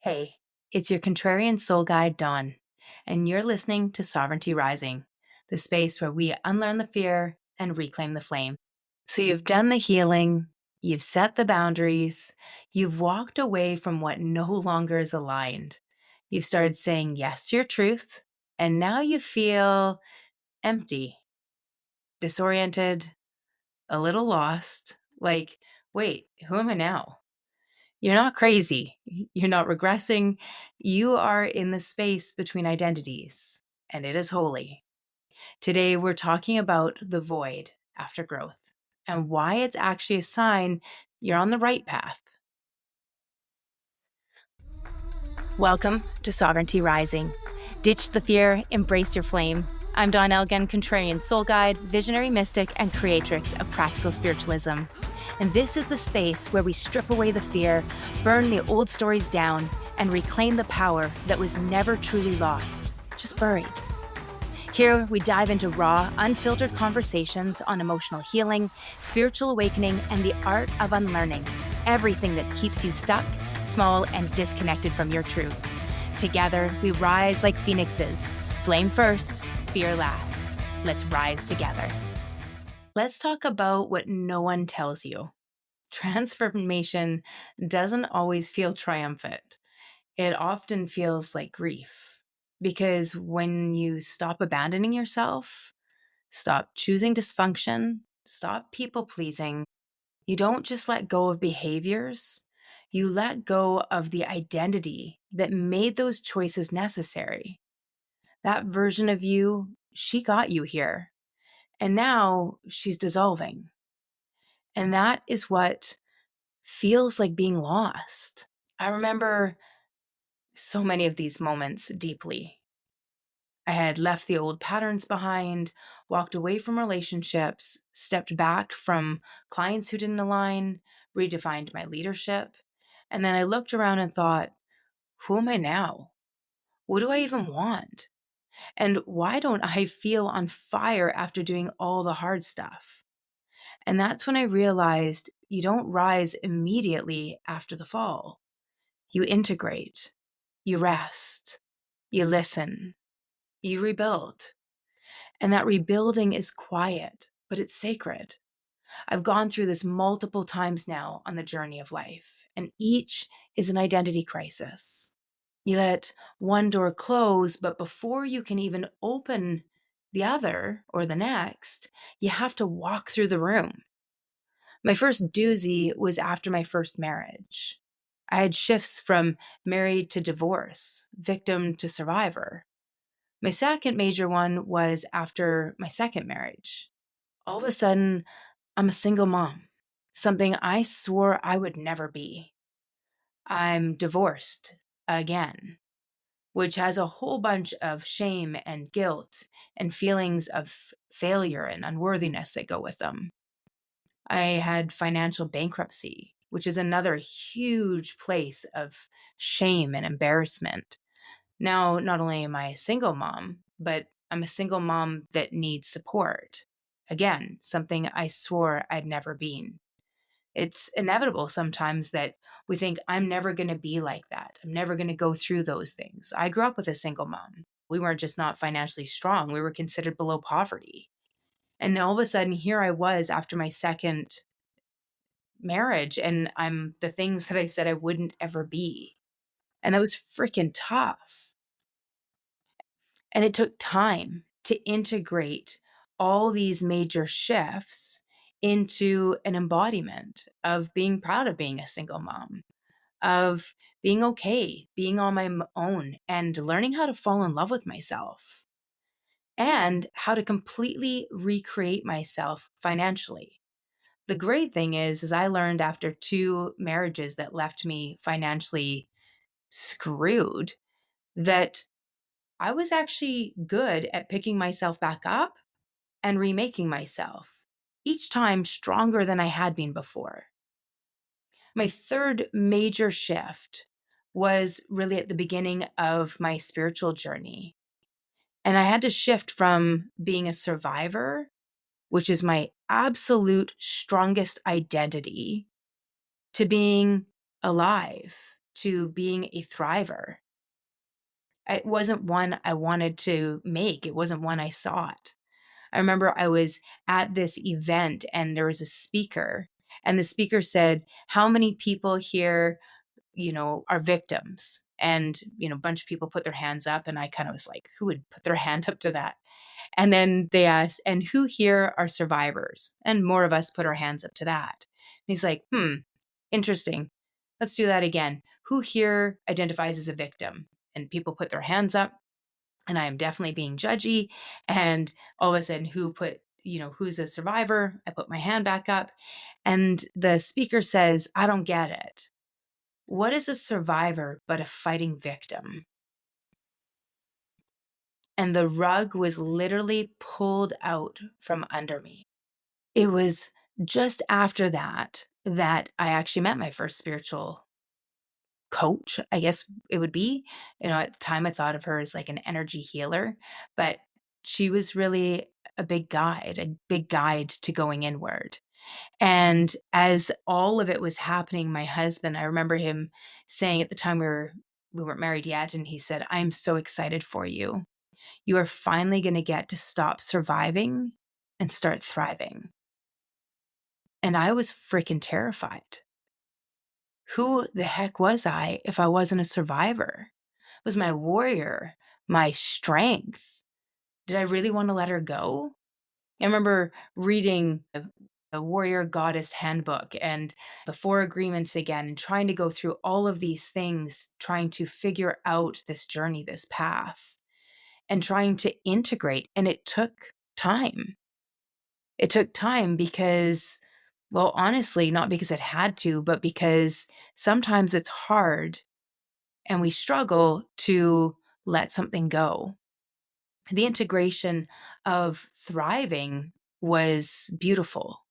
Hey, it's your contrarian soul guide, Dawn, and you're listening to Sovereignty Rising, the space where we unlearn the fear and reclaim the flame. So you've done the healing, you've set the boundaries, you've walked away from what no longer is aligned. You've started saying yes to your truth, and now you feel empty, disoriented, a little lost. Like, wait, who am I now? You're not crazy. You're not regressing. You are in the space between identities, and it is holy. Today, we're talking about the void after growth and why it's actually a sign you're on the right path. Welcome to Sovereignty Rising. Ditch the fear, embrace your flame. I'm Dawn Elgin, contrarian soul guide, visionary mystic, and creatrix of practical spiritualism. And this is the space where we strip away the fear, burn the old stories down, and reclaim the power that was never truly lost, just buried. Here, we dive into raw, unfiltered conversations on emotional healing, spiritual awakening, and the art of unlearning everything that keeps you stuck, small, and disconnected from your truth. Together, we rise like phoenixes. Flame first, fear last. Let's rise together. Let's talk about what no one tells you. Transformation doesn't always feel triumphant. It often feels like grief. Because when you stop abandoning yourself, stop choosing dysfunction, stop people pleasing, you don't just let go of behaviors, you let go of the identity that made those choices necessary. That version of you, she got you here. And now she's dissolving. And that is what feels like being lost. I remember so many of these moments deeply. I had left the old patterns behind, walked away from relationships, stepped back from clients who didn't align, redefined my leadership. And then I looked around and thought, who am I now? What do I even want? And why don't I feel on fire after doing all the hard stuff? And that's when I realized you don't rise immediately after the fall. You integrate, you rest, you listen, you rebuild. And that rebuilding is quiet, but it's sacred. I've gone through this multiple times now on the journey of life, and each is an identity crisis. You let one door close, but before you can even open the other or the next, you have to walk through the room. My first doozy was after my first marriage. I had shifts from married to divorce, victim to survivor. My second major one was after my second marriage. All of a sudden, I'm a single mom, something I swore I would never be. I'm divorced again, which has a whole bunch of shame and guilt and feelings of failure and unworthiness that go with them. I had financial bankruptcy, which is another huge place of shame and embarrassment. Now, not only am I a single mom, but I'm a single mom that needs support. Again, something I swore I'd never been. It's inevitable sometimes that we think, I'm never going to be like that. I'm never going to go through those things. I grew up with a single mom. We weren't just not financially strong, we were considered below poverty. And all of a sudden, here I was after my second marriage, and I'm the things that I said I wouldn't ever be. And that was freaking tough. And it took time to integrate all these major shifts into an embodiment of being proud of being a single mom, of being okay, being on my own, and learning how to fall in love with myself, and how to completely recreate myself financially. The great thing is I learned after two marriages that left me financially screwed that I was actually good at picking myself back up and remaking myself, each time stronger than I had been before. My third major shift was really at the beginning of my spiritual journey. And I had to shift from being a survivor, which is my absolute strongest identity, to being alive to being a thriver. It wasn't one I wanted to make. It wasn't one I sought. I remember I was at this event and there was a speaker, and the speaker said, "How many people here, are victims?" And, a bunch of people put their hands up, and I kind of was like, who would put their hand up to that? And then they asked, "And who here are survivors?" And more of us put our hands up to that. And he's like, interesting. Let's do that again. Who here identifies as a victim? And people put their hands up, and I am definitely being judgy. And all of a sudden, who's a survivor? I put my hand back up, and the speaker says, "I don't get it. What is a survivor but a fighting victim?" And the rug was literally pulled out from under me. It was just after that I actually met my first spiritual coach, I guess it would be. At the time I thought of her as like an energy healer, but she was really a big guide to going inward. And as all of it was happening, my husband, I remember him saying at the time we weren't married yet, and he said, "I'm so excited for you. You are finally going to get to stop surviving and start thriving." And I was freaking terrified. Who the heck was I if I wasn't a survivor? Was my warrior, my strength? Did I really want to let her go? I remember reading the Warrior Goddess Handbook and the Four Agreements again, and trying to go through all of these things, trying to figure out this journey, this path, and trying to integrate. And it took time. It took time because, well, honestly, not because it had to, but because sometimes it's hard and we struggle to let something go. The integration of thriving was beautiful,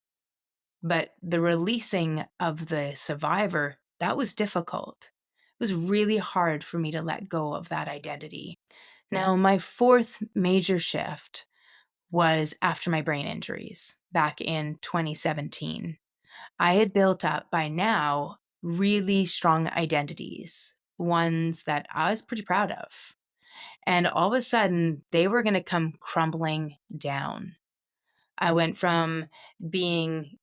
but the releasing of the survivor, that was difficult. It was really hard for me to let go of that identity. Now, my fourth major shift was after my brain injuries back in 2017. I had built up by now really strong identities, ones that I was pretty proud of. And all of a sudden, they were going to come crumbling down. I went from being,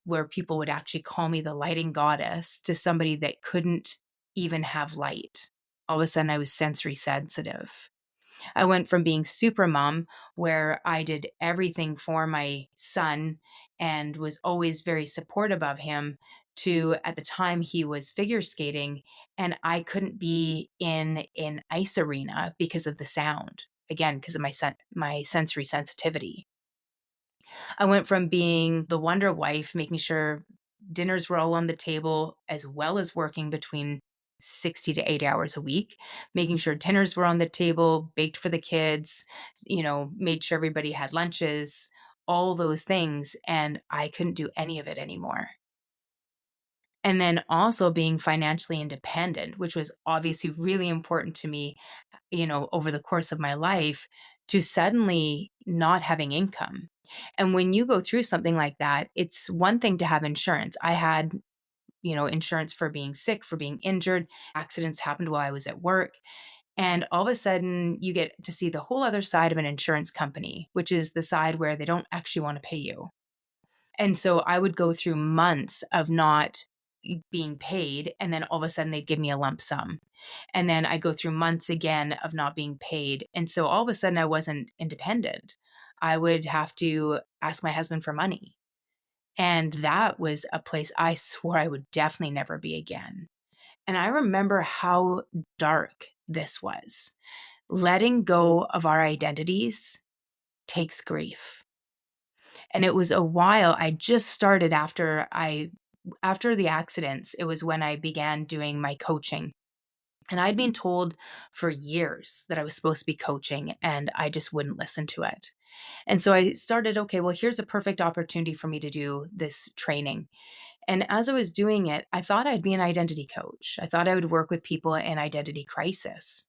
where people would actually call me the lighting goddess to somebody that couldn't even have light. All of a sudden, I was sensory sensitive. I went from being super mom, where I did everything for my son and was always very supportive of him, to at the time he was figure skating and I couldn't be in an ice arena because of the sound. Again, because of my sensory sensitivity. I went from being the Wonder Wife, making sure dinners were all on the table, as well as working between 60 to 80 hours a week, making sure dinners were on the table, baked for the kids, made sure everybody had lunches, all those things. And I couldn't do any of it anymore. And then also being financially independent, which was obviously really important to me, over the course of my life, to suddenly not having income. And when you go through something like that, it's one thing to have insurance. I had, insurance for being sick, for being injured. Accidents happened while I was at work. And all of a sudden, you get to see the whole other side of an insurance company, which is the side where they don't actually want to pay you. And so I would go through months of not being paid, and then all of a sudden they'd give me a lump sum. And then I'd go through months again of not being paid. And so all of a sudden I wasn't independent. I would have to ask my husband for money. And that was a place I swore I would definitely never be again. And I remember how dark this was. Letting go of our identities takes grief. And it was a while. I just started after the accidents. It was when I began doing my coaching. And I'd been told for years that I was supposed to be coaching, and I just wouldn't listen to it. And so I started, okay, well, here's a perfect opportunity for me to do this training. And as I was doing it, I thought I'd be an identity coach. I thought I would work with people in identity crisis.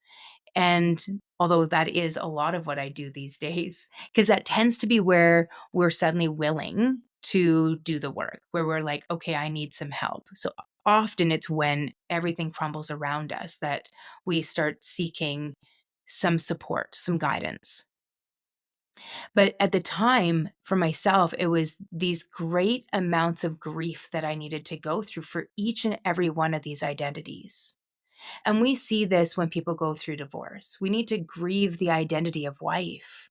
And although that is a lot of what I do these days, because that tends to be where we're suddenly willing to do the work, where we're like, okay, I need some help. So often it's when everything crumbles around us that we start seeking some support, some guidance. But at the time, for myself, it was these great amounts of grief that I needed to go through for each and every one of these identities. And we see this when people go through divorce. We need to grieve the identity of wife.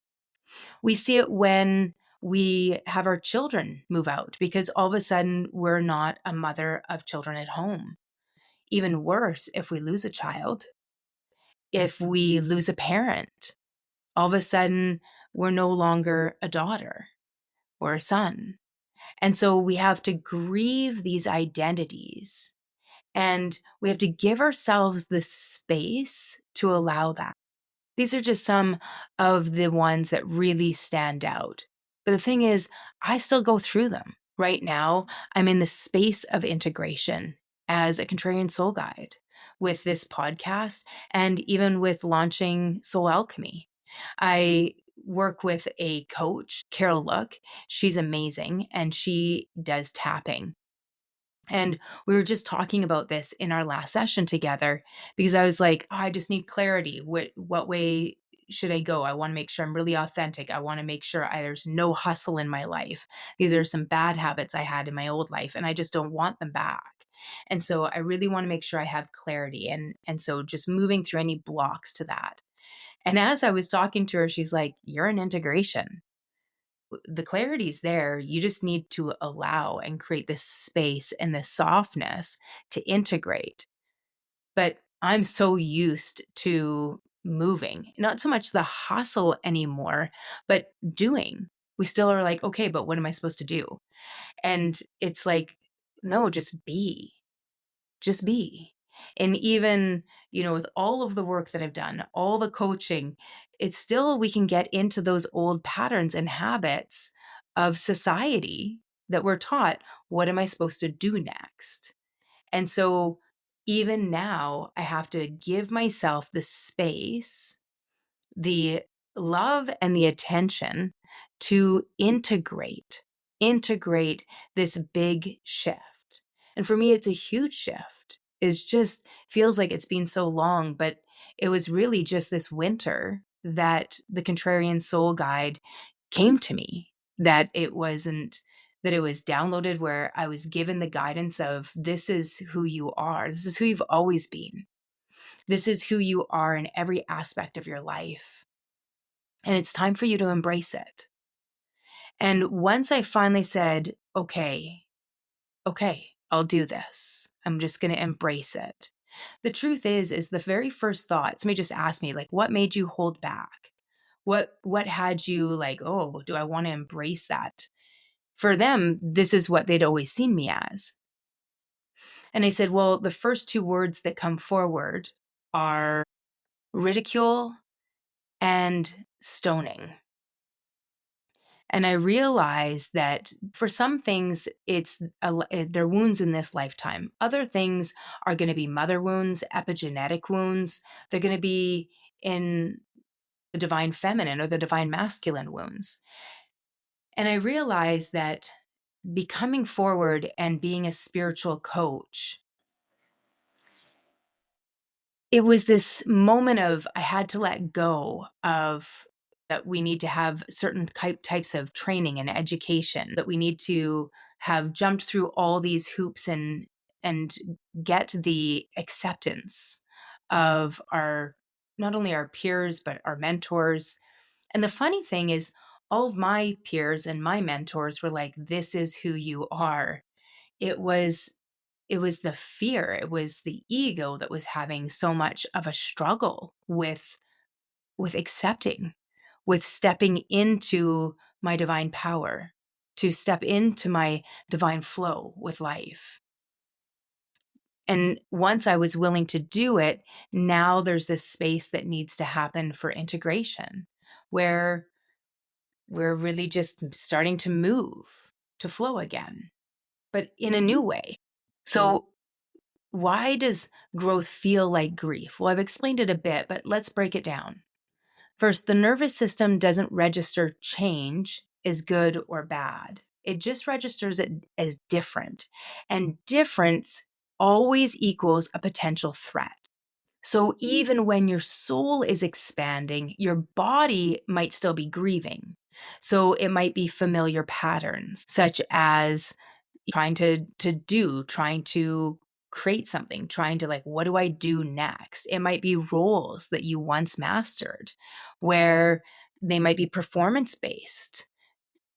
We see it when we have our children move out because all of a sudden we're not a mother of children at home. Even worse, if we lose a child, if we lose a parent, all of a sudden we're no longer a daughter or a son. And so we have to grieve these identities and we have to give ourselves the space to allow that. These are just some of the ones that really stand out. But the thing is, I still go through them. Right now, I'm in the space of integration as a contrarian soul guide with this podcast and even with launching Soul Alchemy. I work with a coach, Carol Look. She's amazing and she does tapping. And we were just talking about this in our last session together because I was like, oh, I just need clarity. What way should I go? I want to make sure I'm really authentic. I want to make sure there's no hustle in my life. These are some bad habits I had in my old life and I just don't want them back. And so I really want to make sure I have clarity. And so just moving through any blocks to that. And as I was talking to her, she's like, you're in integration. The clarity's there. You just need to allow and create this space and this softness to integrate. But I'm so used to moving, not so much the hustle anymore, but doing. We still are like, okay, but what am I supposed to do? And it's like, no, just be. Just be. And even, with all of the work that I've done, all the coaching, it's still, we can get into those old patterns and habits of society that we're taught. What am I supposed to do next? And so even now, I have to give myself the space, the love, and the attention to integrate this big shift. And for me, it's a huge shift. It's just feels like it's been so long, but it was really just this winter that the Contrarian Soul Guide came to me, that it wasn't that it was downloaded where I was given the guidance of this is who you are. This is who you've always been. This is who you are in every aspect of your life. And it's time for you to embrace it. And once I finally said, okay, I'll do this. I'm just going to embrace it. The truth is the very first thought, somebody just asked me, like, what made you hold back? What had you like, oh, do I want to embrace that? For them, this is what they'd always seen me as. And I said, well, the first two words that come forward are ridicule and stoning. And I realized that for some things, they're wounds in this lifetime. Other things are going to be mother wounds, epigenetic wounds. They're going to be in the divine feminine or the divine masculine wounds. And I realized that becoming forward and being a spiritual coach, it was this moment of I had to let go of that we need to have certain types of training and education, that we need to have jumped through all these hoops and get the acceptance of our not only our peers but our mentors. And the funny thing is all of my peers and my mentors were like, this is who you are. It was the fear, it was the ego that was having so much of a struggle with accepting, with stepping into my divine power, to step into my divine flow with life. And once I was willing to do it, now there's this space that needs to happen for integration, where we're really just starting to move, to flow again, but in a new way. So why does growth feel like grief? Well, I've explained it a bit, but let's break it down. First, the nervous system doesn't register change as good or bad. It just registers it as different. And difference always equals a potential threat. So even when your soul is expanding, your body might still be grieving. So it might be familiar patterns, such as trying to create something, trying to, like, what do I do next? It might be roles that you once mastered, where they might be performance based,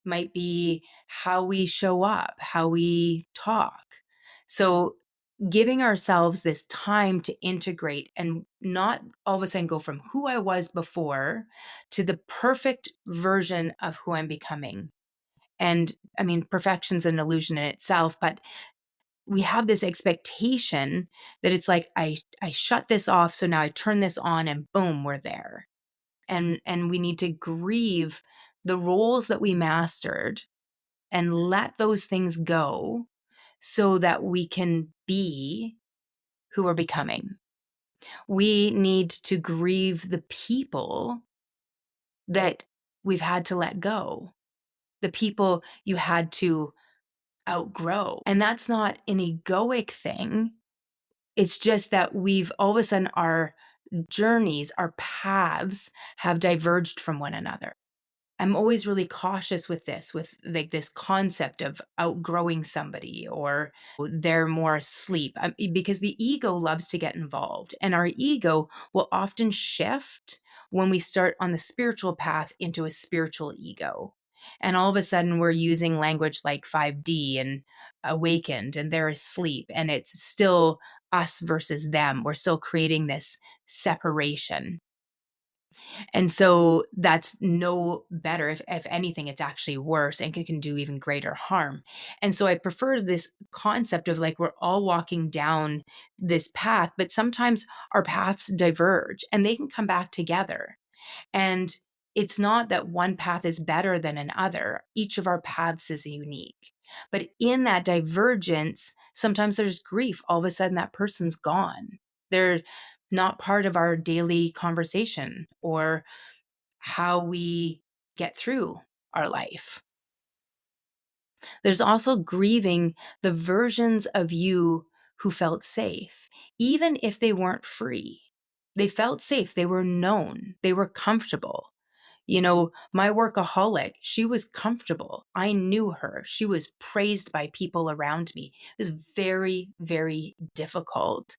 might be how we show up, how we talk. So giving ourselves this time to integrate and not all of a sudden go from who I was before to the perfect version of who I'm becoming. And I mean, perfection's an illusion in itself, but we have this expectation that it's like I shut this off, so now I turn this on and boom, we're there. And we need to grieve the roles that we mastered and let those things go so that we can be who we're becoming. We need to grieve the people that we've had to let go, the people you had to outgrow. And that's not an egoic thing. It's just that we've all of a sudden our journeys, our paths have diverged from one another. I'm always really cautious with this, with like this concept of outgrowing somebody or they're more asleep, because the ego loves to get involved. And our ego will often shift when we start on the spiritual path into a spiritual ego. And all of a sudden, we're using language like 5D and awakened, and they're asleep. And it's still us versus them. We're still creating this separation. And so that's no better. If anything, it's actually worse and can do even greater harm. And so I prefer this concept of like we're all walking down this path, but sometimes our paths diverge and they can come back together. And it's not that one path is better than another. Each of our paths is unique. But in that divergence, sometimes there's grief. All of a sudden, that person's gone. They're not part of our daily conversation or how we get through our life. There's also grieving the versions of you who felt safe, even if they weren't free. They felt safe, they were known, they were comfortable. You know, my workaholic, she was comfortable. I knew her. She was praised by people around me. It was very, very difficult.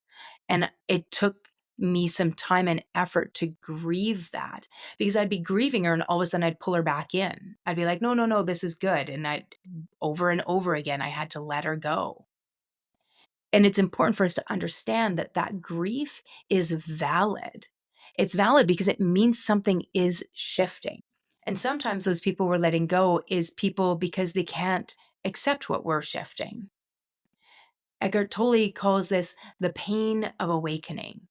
And it took me some time and effort to grieve that because I'd be grieving her and all of a sudden I'd pull her back in. I'd be like, no, no, no, this is good. And I over and over again, I had to let her go. And it's important for us to understand that that grief is valid. It's valid because it means something is shifting. And sometimes those people we're letting go is people because they can't accept what we're shifting. Eckhart Tolle calls this the pain of awakening.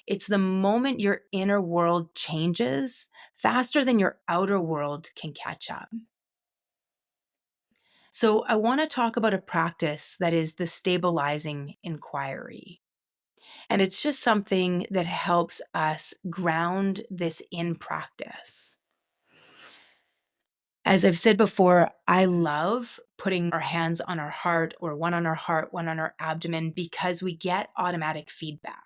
It's the moment your inner world changes faster than your outer world can catch up. So I want to talk about a practice that is the stabilizing inquiry. And it's just something that helps us ground this in practice. As I've said before, I love putting our hands on our heart or one on our heart, one on our abdomen, because we get automatic feedback.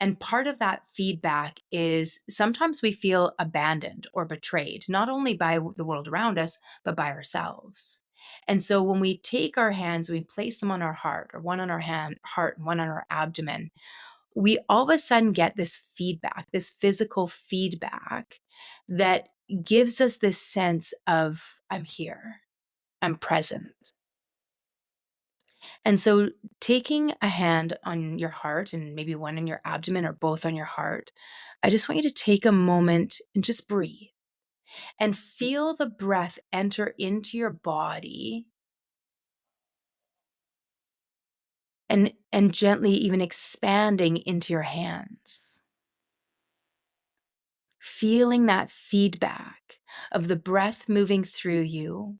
And part of that feedback is sometimes we feel abandoned or betrayed, not only by the world around us, but by ourselves. And so when we take our hands, we place them on our heart or one on our heart and one on our abdomen, we all of a sudden get this feedback, this physical feedback that gives us this sense of, I'm here, I'm present. And so taking a hand on your heart and maybe one on your abdomen or both on your heart, I just want you to take a moment and just breathe and feel the breath enter into your body and gently even expanding into your hands. Feeling that feedback of the breath moving through you,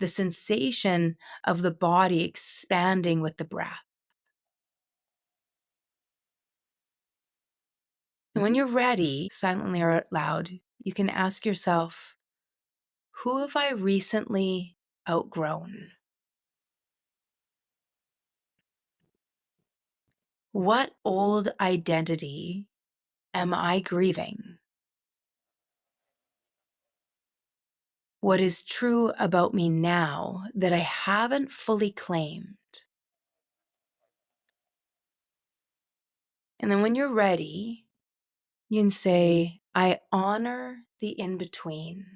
the sensation of the body expanding with the breath. And when you're ready, silently or out loud, you can ask yourself, who have I recently outgrown? What old identity am I grieving? What is true about me now that I haven't fully claimed? And then when you're ready, you can say, I honor the in between.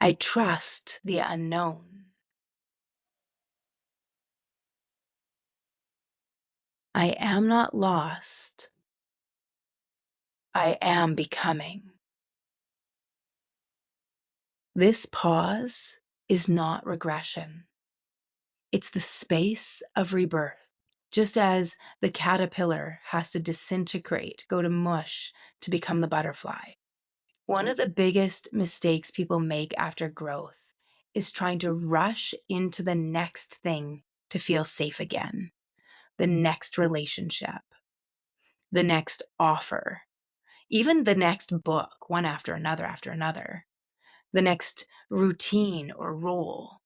I trust the unknown. I am not lost. I am becoming. This pause is not regression. It's the space of rebirth. Just as the caterpillar has to disintegrate, go to mush to become the butterfly. One of the biggest mistakes people make after growth is trying to rush into the next thing to feel safe again, the next relationship, the next offer, even the next book, one after another, the next routine or role.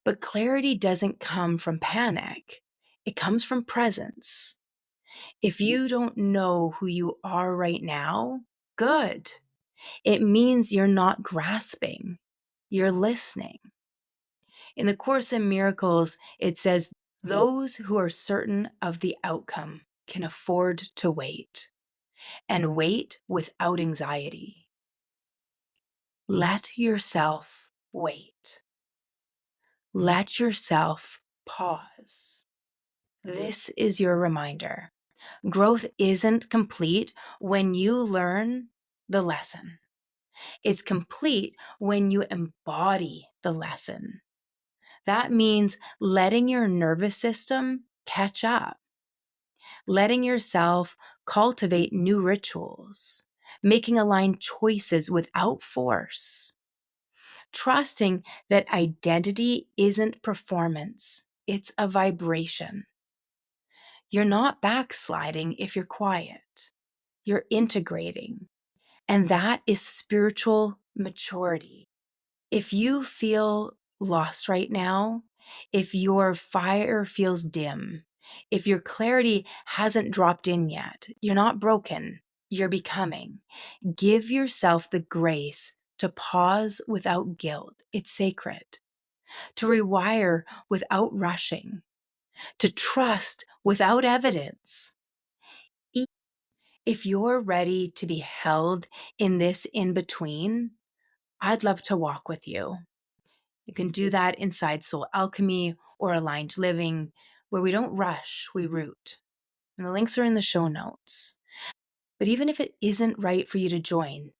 But clarity doesn't come from panic. It comes from presence. If you don't know who you are right now, good. It means you're not grasping, you're listening. In the Course in Miracles, it says, those who are certain of the outcome can afford to wait, and wait without anxiety. Let yourself wait. Let yourself pause. This is your reminder. Growth isn't complete when you learn the lesson. It's complete when you embody the lesson. That means letting your nervous system catch up, letting yourself cultivate new rituals, making aligned choices without force, trusting that identity isn't performance, it's a vibration. You're not backsliding if you're quiet. You're integrating. And that is spiritual maturity. If you feel lost right now, if your fire feels dim, if your clarity hasn't dropped in yet, you're not broken, you're becoming. Give yourself the grace to pause without guilt. It's sacred. To rewire without rushing. To trust without evidence. If you're ready to be held in this in between, I'd love to walk with you. You can do that inside Soul Alchemy or Aligned Living, where we don't rush, we root. And the links are in the show notes. But even if it isn't right for you to join,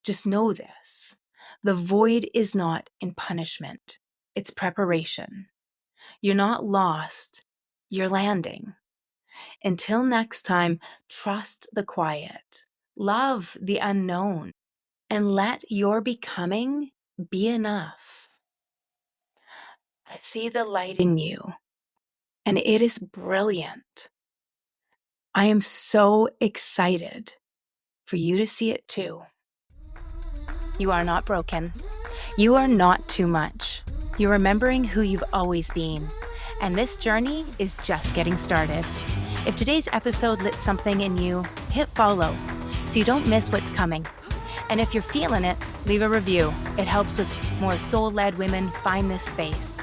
just know this. The void is not in punishment. It's preparation. You're not lost. You're landing. Until next time, trust the quiet, love the unknown, and let your becoming be enough. I see the light in you, and it is brilliant. I am so excited for you to see it too. You are not broken. You are not too much. You're remembering who you've always been, and this journey is just getting started. If today's episode lit something in you, hit follow so you don't miss what's coming. And if you're feeling it, leave a review. It helps with more soul-led women find this space.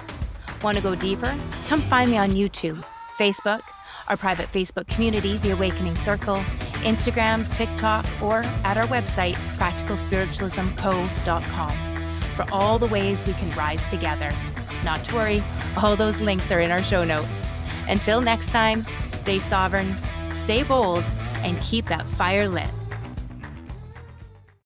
Want to go deeper? Come find me on YouTube, Facebook, our private Facebook community, The Awakening Circle, Instagram, TikTok, or at our website, practicalspiritualismco.com, for all the ways we can rise together. Not to worry, all those links are in our show notes. Until next time, stay sovereign, stay bold, and keep that fire lit.